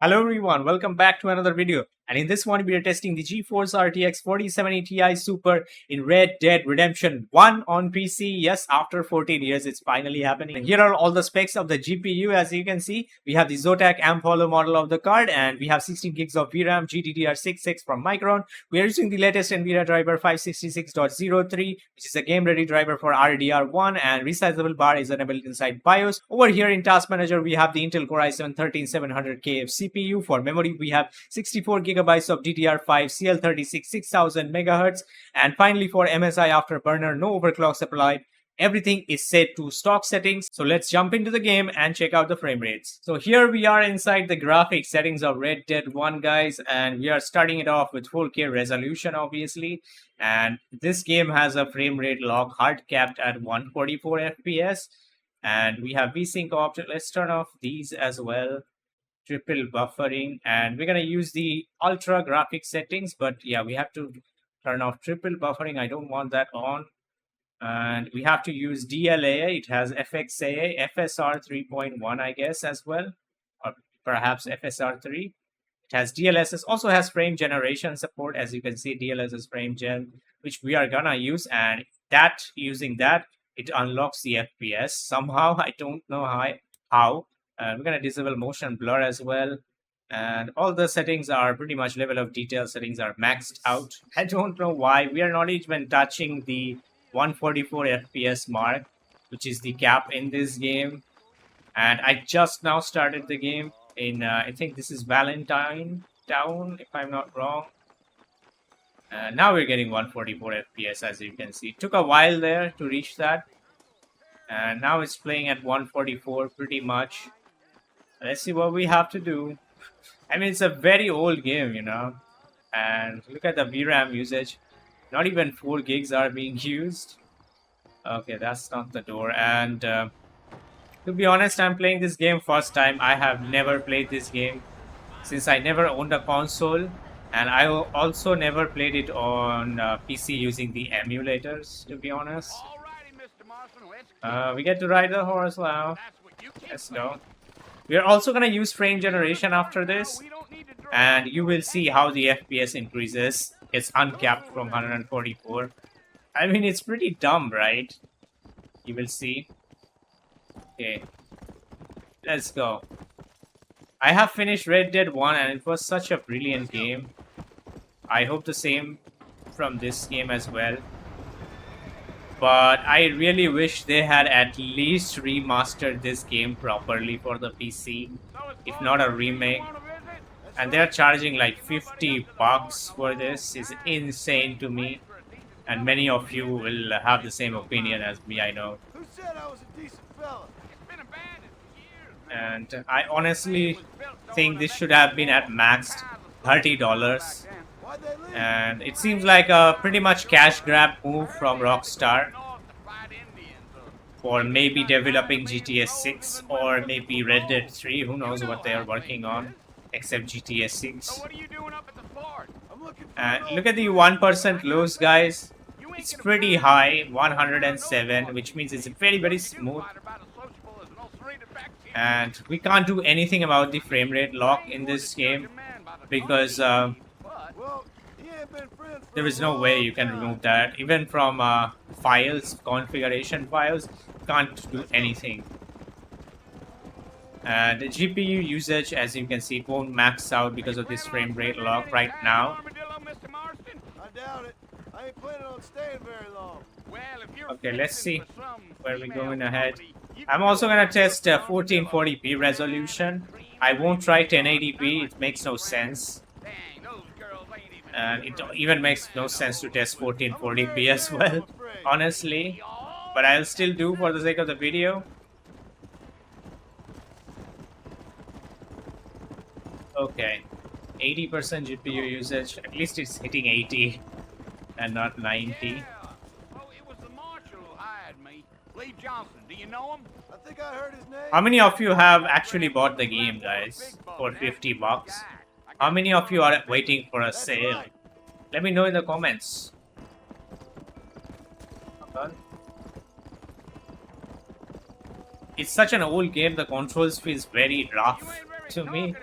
Hello everyone, welcome back to another video. And in this one, we are testing the GeForce RTX 4070 Ti Super in Red Dead Redemption 1 on PC. Yes, after 14 years, it's finally happening. And here are all the specs of the GPU. As you can see, we have the Zotac HOLO model of the card, and we have 16 gigs of VRAM, GDDR6X from Micron. We are using the latest NVIDIA driver 566.03, which is a game-ready driver for RDR1, and resizable bar is enabled inside BIOS. Over here in Task Manager, we have the Intel Core i7-13700K CPU. For memory, we have 64 gigabytes of DDR5 CL36 6000 MHz, and finally for MSI Afterburner, no overclock applied. Everything is set to stock settings. So let's jump into the game and check out the frame rates. So here we are inside the graphics settings of Red Dead 1, guys, and we are starting it off with 4K resolution, obviously. And this game has a frame rate lock hard capped at 144 FPS, and we have VSync option. Let's turn off these as well. Triple buffering, and we're gonna use the ultra graphic settings, but yeah, we have to turn off triple buffering. I don't want that on. And we have to use DLAA. It has FXAA, FSR 3.1, I guess, as well, or perhaps FSR 3. It has DLSS, also has frame generation support, as you can see, DLSS frame gen, which we are gonna use, and that using that, it unlocks the FPS somehow. I don't know how. We're going to disable motion blur as well. And all the settings are pretty much level of detail settings are maxed out. I don't know why. We are not even touching the 144 FPS mark, which is the cap in this game. And I just now started the game in, I think this is Valentine Town, if I'm not wrong. Now we're getting 144 FPS, as you can see. It took a while there to reach that. And now it's playing at 144 pretty much. Let's see what we have to do. I mean, it's a very old game, you know. And look at the VRAM usage. Not even 4 gigs are being used. Okay, that's not the door. And to be honest, I'm playing this game first time. I have never played this game since I never owned a console. And I also never played it on PC using the emulators, to be honest. We get to ride the horse now. Let's go. We are also going to use frame generation after this, and you will see how the FPS increases. It's uncapped from 144. I mean, it's pretty dumb, right? You will see. Okay, let's go. I have finished Red Dead 1, and it was such a brilliant game. I hope the same from this game as well. But I really wish they had at least remastered this game properly for the PC, if not a remake. And they're charging like $50 for this. Is insane to me. And many of you will have the same opinion as me, I know. And I honestly think this should have been at max $30. And it seems like a pretty much cash grab move from Rockstar for maybe developing GTA 6 or maybe Red Dead 3. Who knows what they are working on, except GTA 6. And look at the 1% loss, guys. It's pretty high, 107, which means it's very, very smooth. And we can't do anything about the frame rate lock in this game because there is no way you can remove that. Even from files, configuration files, you can't do anything. And the GPU usage, as you can see, it won't max out because of this frame rate lock right now. Okay, let's see where we're going ahead. I'm also going to test 1440p resolution. I won't try 1080p, it makes no sense. And it even makes no sense to test 1440p as well, honestly. But I'll still do for the sake of the video. Okay, 80% GPU usage. At least it's hitting 80 and not 90. How many of you have actually bought the game, guys, for $50? How many of you are waiting for a sale? Let me know in the comments. It's such an old game, the controls feels very rough to me.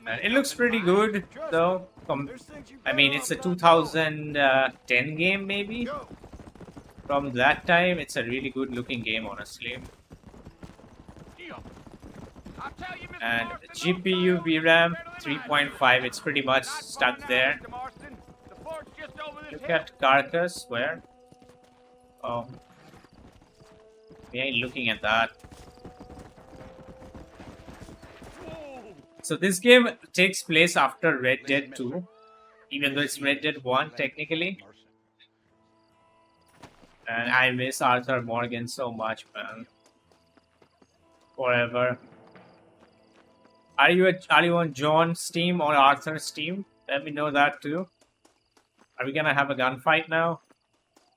And it looks pretty good though. I mean, it's a 2010 game maybe. From that time, it's a really good looking game, honestly. And GPU VRAM 3.5, it's pretty much stuck there. Look at carcass, where? Oh, we ain't looking at that. So this game takes place after Red Dead 2, even though it's Red Dead 1 technically. And I miss Arthur Morgan so much, man. Forever. Are you on John's team or Arthur's team? Let me know that too. Are we gonna have a gunfight now?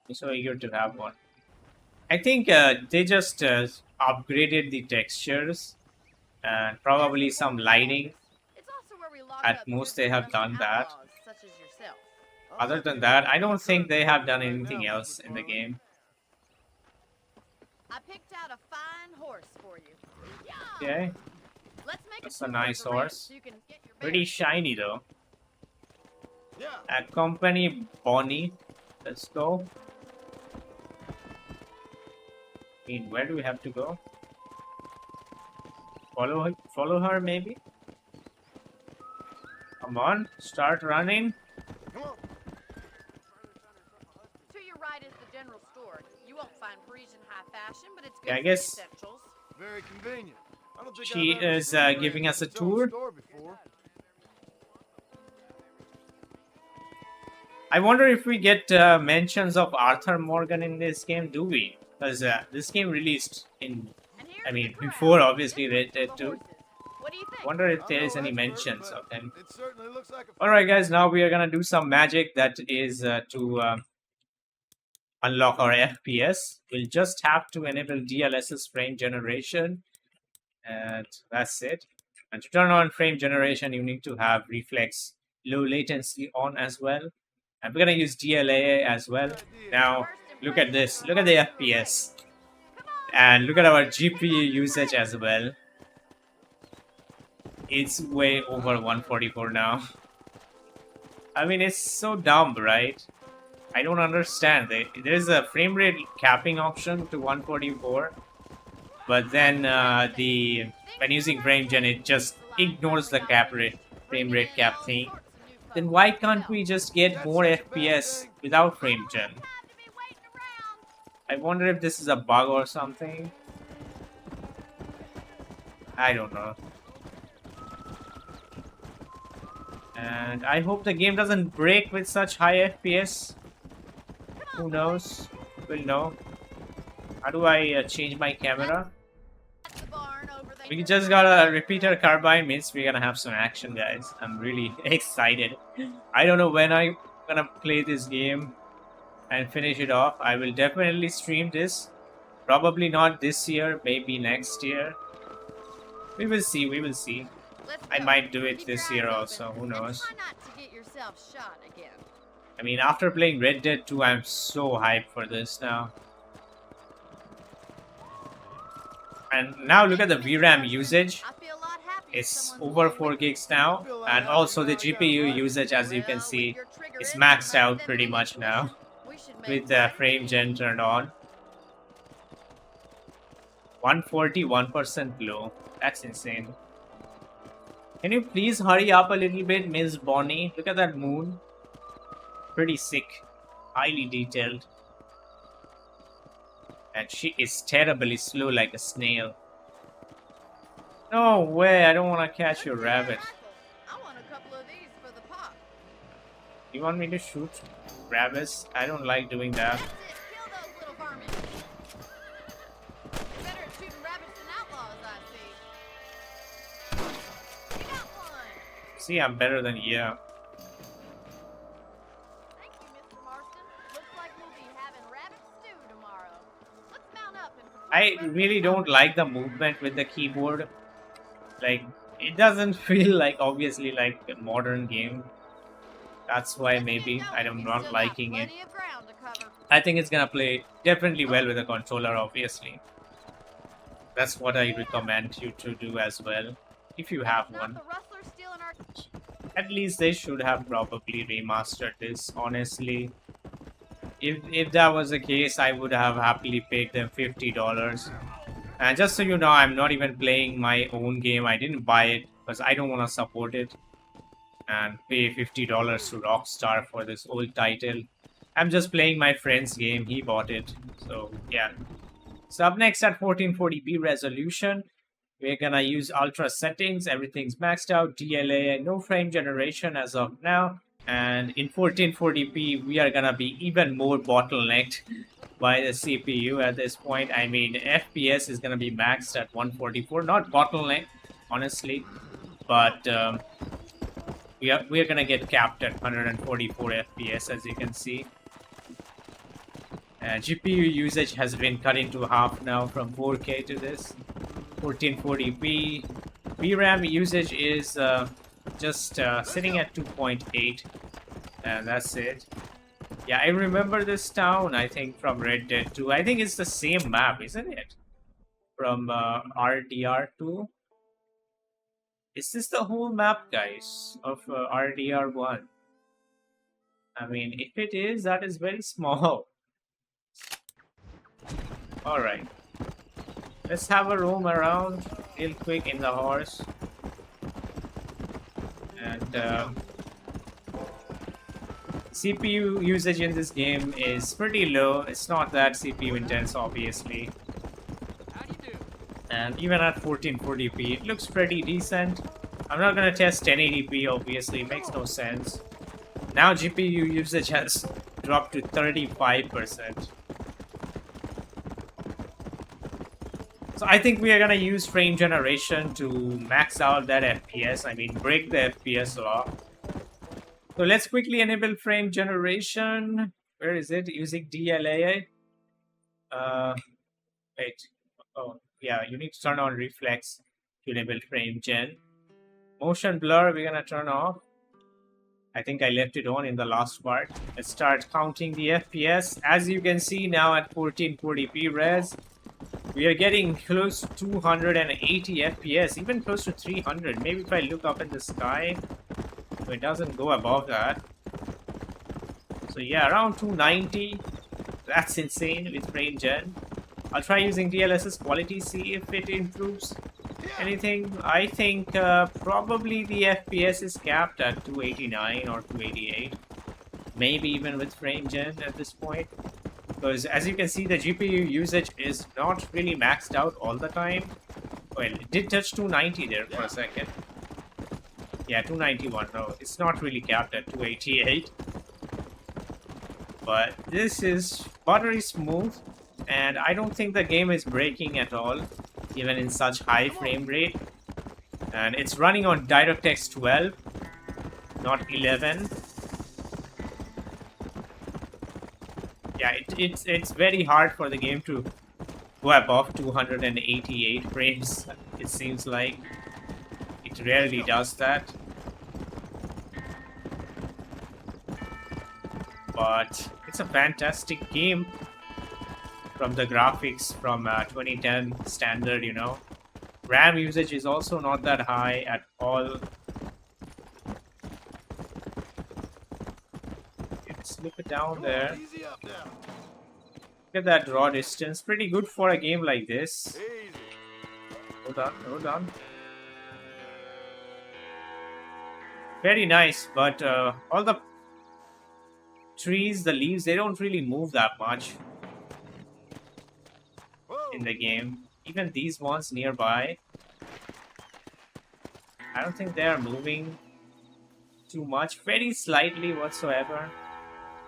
I'm so eager to have one. I think they just upgraded the textures and probably some lighting. At most they have done that. Other than that, I don't think they have done anything else in the game. I picked out a fine horse for you. Okay. That's a nice horse. Pretty shiny though. Accompany Bonnie. Let's go. I mean, where do we have to go? Follow her maybe? Come on, start running. To your right is the general store. You won't find Parisian high fashion, but it's good Yeah, I guess essentials. Very convenient. I don't think she I've ever is seen a giving us a store tour. before. I wonder if we get mentions of Arthur Morgan in this game. Do we? Because this game released in, I mean, before obviously Red Dead 2. What do you think? Wonder if I there know is any that's mentions good, of but him. It certainly looks like a Alright guys, now we are gonna do some magic that is to unlock our FPS. We'll just have to enable DLSS frame generation, and that's it. And to turn on frame generation, you need to have reflex low latency on as well. And we're gonna use DLAA as well. Now, look at this. Look at the FPS. And look at our GPU usage as well. It's way over 144 now. I mean, it's so dumb, right? I don't understand. There's a frame rate capping option to 144, but then when using frame gen, it just ignores the frame rate cap thing. Then why can't we just get more FPS without frame gen? I wonder if this is a bug or something. I don't know. And I hope the game doesn't break with such high FPS. Who knows? We'll know. How do I change my camera? We just got a repeater carbine, means we're gonna have some action, guys. I'm really excited. I don't know when I'm gonna play this game and finish it off. I will definitely stream this. Probably not this year, maybe next year. We will see, we will see. I might do it this year also, who knows. I mean, after playing Red Dead 2, I'm so hyped for this now. And now look at the VRAM usage. It's over 4 gigs now. And also the GPU usage, as you can see, is maxed out pretty much now. With the frame gen turned on. 141% low. That's insane. Can you please hurry up a little bit, Miss Bonnie? Look at that moon. Pretty sick. Highly detailed. And she is terribly slow like a snail. No way, I don't want to catch your rabbit. I want a couple of these for the pop. You want me to shoot rabbits? I don't like doing that. That's it. Kill those little vermin. You're better at shooting rabbits than outlaws, I see. You got one. See, I'm better than you. Thank you, Mr. Marston. Looks like we'll be having rabbit stew tomorrow. Let's mount up and I really don't like the movement with the keyboard. Like, it doesn't feel like, obviously, like a modern game. That's why maybe I'm not liking it. I think it's gonna play definitely well with a controller, obviously. That's what I recommend you to do as well, if you have one. At least they should have probably remastered this, honestly. If that was the case, I would have happily paid them $50. And just so you know, I'm not even playing my own game. I didn't buy it because I don't want to support it and pay $50 to Rockstar for this old title. I'm just playing my friend's game. He bought it. So, yeah. So up next at 1440p resolution, we're gonna use ultra settings. Everything's maxed out. DLAA, no frame generation as of now. And in 1440p, we are gonna be even more bottlenecked by the CPU at this point. I mean, FPS is gonna be maxed at 144. Not bottleneck, honestly, but we are gonna get capped at 144 FPS, as you can see. GPU usage has been cut into half now from 4K to this 1440p. VRAM usage is just sitting at 2.8, and that's it. Yeah, I remember this town, I think, from Red Dead 2. I think it's the same map, isn't it? From RDR2. Is this the whole map, guys, of RDR1? I mean, if it is, that is very small. Alright. Let's have a roam around real quick in the horse. And CPU usage in this game is pretty low. It's not that CPU intense, obviously. And even at 1440p, it looks pretty decent. I'm not gonna test 1080p, obviously, it makes no sense. Now GPU usage has dropped to 35%. So I think we are gonna use frame generation to max out that FPS. I mean, break the FPS law. So let's quickly enable frame generation. Where is it? Using DLAA. Wait. Oh, yeah. You need to turn on reflex to enable frame gen. Motion blur, we're gonna turn off. I think I left it on in the last part. Let's start counting the FPS. As you can see now at 1440p res, we are getting close to 280 FPS, even close to 300. Maybe if I look up in the sky, it doesn't go above that. So yeah, around 290. That's insane with frame gen. I'll try using DLSS Qlty, see if it improves anything. I think probably the FPS is capped at 289 or 288. Maybe even with frame gen at this point. Because as you can see, the GPU usage is not really maxed out all the time. Well, it did touch 290 there for a second. Yeah, 291. No, it's not really capped at 288. But this is buttery smooth, and I don't think the game is breaking at all, even in such high frame rate. And it's running on DirectX 12, not 11. Yeah, it's very hard for the game to go above 288 frames. It seems like it rarely does that. But it's a fantastic game from the graphics from 2010 standard, you know. RAM usage is also not that high at all. Slip it down there. Easy up now. Look at that draw distance. Pretty good for a game like this. Easy. Hold on, hold on. Very nice, but all the trees, the leaves, they don't really move that much in the game. Even these ones nearby, I don't think they are moving too much, very slightly whatsoever.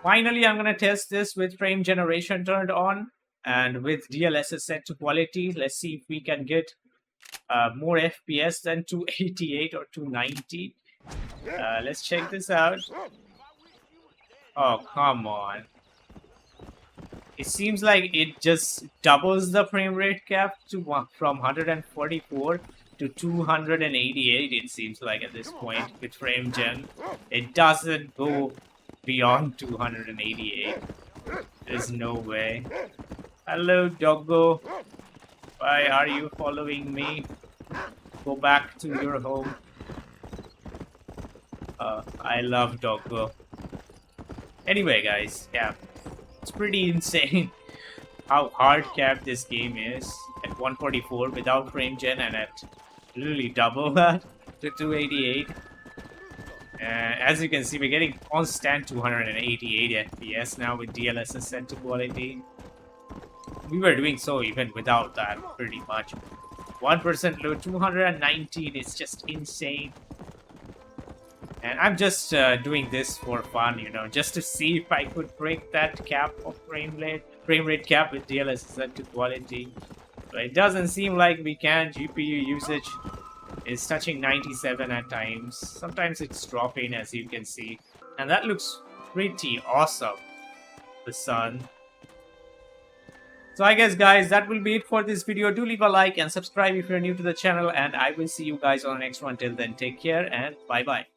Finally, I'm gonna test this with frame generation turned on and with DLSS set to quality. Let's see if we can get more FPS than 288 or 290. Let's check this out. Oh, come on. It seems like it just doubles the frame rate cap to from 144 to 288, it seems like at this point with frame gen. It doesn't go beyond 288. There's no way. Hello, doggo. Why are you following me? Go back to your home. I love Doggo. Anyway, guys, yeah, it's pretty insane how hard capped this game is at 144 without frame gen and at literally double that to 288. As you can see, we're getting constant 288 FPS now with DLSS and quality. We were doing so even without that, pretty much. 1% low, 219 is just insane. And I'm just doing this for fun, you know, just to see if I could break that cap of frame rate cap with DLSS and quality. But it doesn't seem like we can. GPU usage is touching 97 at times. Sometimes it's dropping, as you can see. And that looks pretty awesome. The sun. So I guess, guys, that will be it for this video. Do leave a like and subscribe if you're new to the channel. And I will see you guys on the next one. Till then, take care and bye-bye.